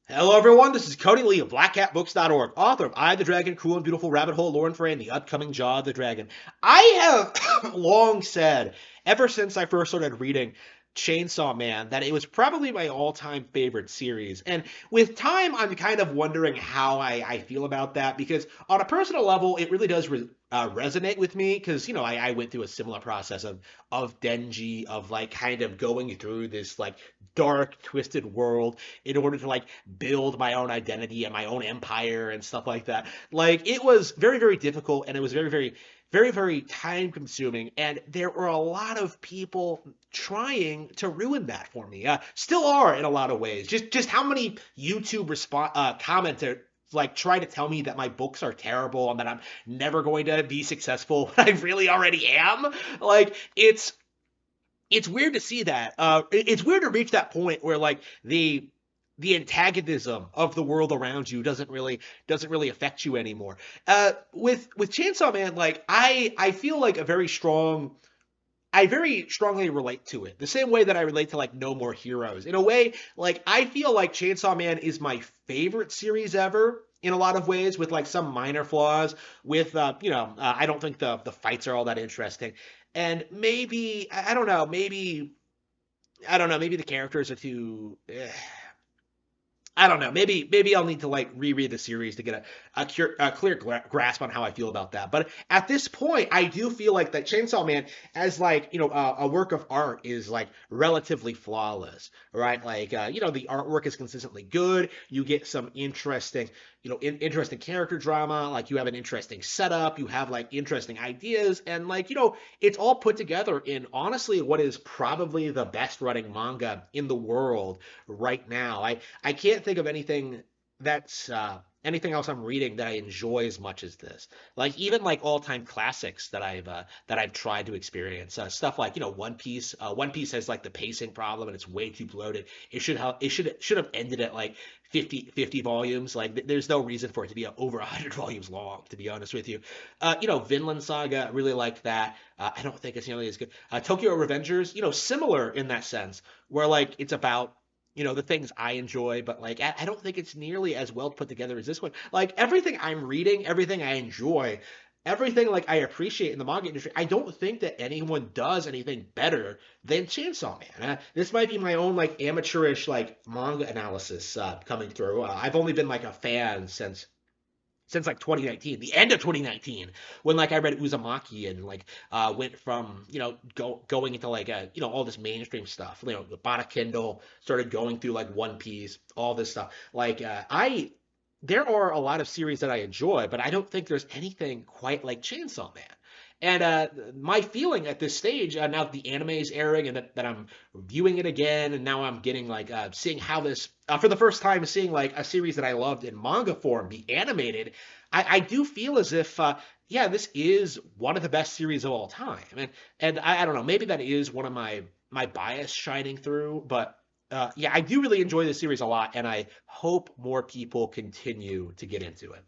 Hello, everyone. This is Cody Lee of BlackCatBooks.org, author of I, the Dragon, Cruel and Beautiful Rabbit Hole, Lore and Fray, and the upcoming Jaw of the Dragon. I have long said, ever since I first started reading Chainsaw Man, that it was probably my all-time favorite series. And with time, I'm kind of wondering how I feel about that, because on a personal level, it really does resonate with me, because, I went through a similar process of Denji, of like kind of going through this like dark, twisted world in order to like build my own identity and my own empire and stuff like that. Like it was very, very difficult, and it was very, very, very, very time consuming. And there were a lot of people trying to ruin that for me. Still are in a lot of ways. Just how many YouTube commenter like try to tell me that my books are terrible and that I'm never going to be successful when I really already am. Like it's weird to see that. It's weird to reach that point where like the antagonism of the world around you doesn't really affect you anymore. With Chainsaw Man, like I feel like I very strongly relate to it. The same way that I relate to like No More Heroes. In a way, like I feel like Chainsaw Man is my favorite series ever in a lot of ways, with like some minor flaws. With I don't think the fights are all that interesting, and maybe I don't know, maybe the characters are too. I don't know. Maybe I'll need to like reread the series to get a clear grasp on how I feel about that. But at this point, I do feel like that Chainsaw Man, as like a work of art, is like relatively flawless, right? Like the artwork is consistently good. You get some interesting interesting character drama. Like you have an interesting setup. You have like interesting ideas, and like it's all put together in honestly what is probably the best running manga in the world right now. I can't think of that's anything else I'm reading that I enjoy as much as this. Like even like all-time classics that I've tried to experience. Stuff like One Piece. One Piece has like the pacing problem and it's way too bloated. It should have ended at like 50 volumes. Like there's no reason for it to be over 100 volumes long, to be honest with you. Vinland Saga, I really liked that. I don't think it's nearly as good. Tokyo Revengers, similar in that sense, where like it's about the things I enjoy, but like I don't think it's nearly as well put together as this one. Like everything I'm reading, everything I enjoy, everything like I appreciate in the manga industry, I don't think that anyone does anything better than Chainsaw Man. This might be my own like amateurish like manga analysis coming through. I've only been like a fan since like 2019, the end of 2019, when like I read Uzumaki and like went from going into like all this mainstream stuff. The bought a Kindle, started going through like One Piece, all this stuff. Like I there are a lot of series that I enjoy, but I don't think there's anything quite like Chainsaw Man. And my feeling at this stage, now that the anime is airing and that I'm viewing it again, and now I'm getting like seeing how this, for the first time, seeing like a series that I loved in manga form be animated, I do feel as if, yeah, this is one of the best series of all time. And I don't know, maybe that is one of my bias shining through, but yeah, I do really enjoy this series a lot, and I hope more people continue to get into it.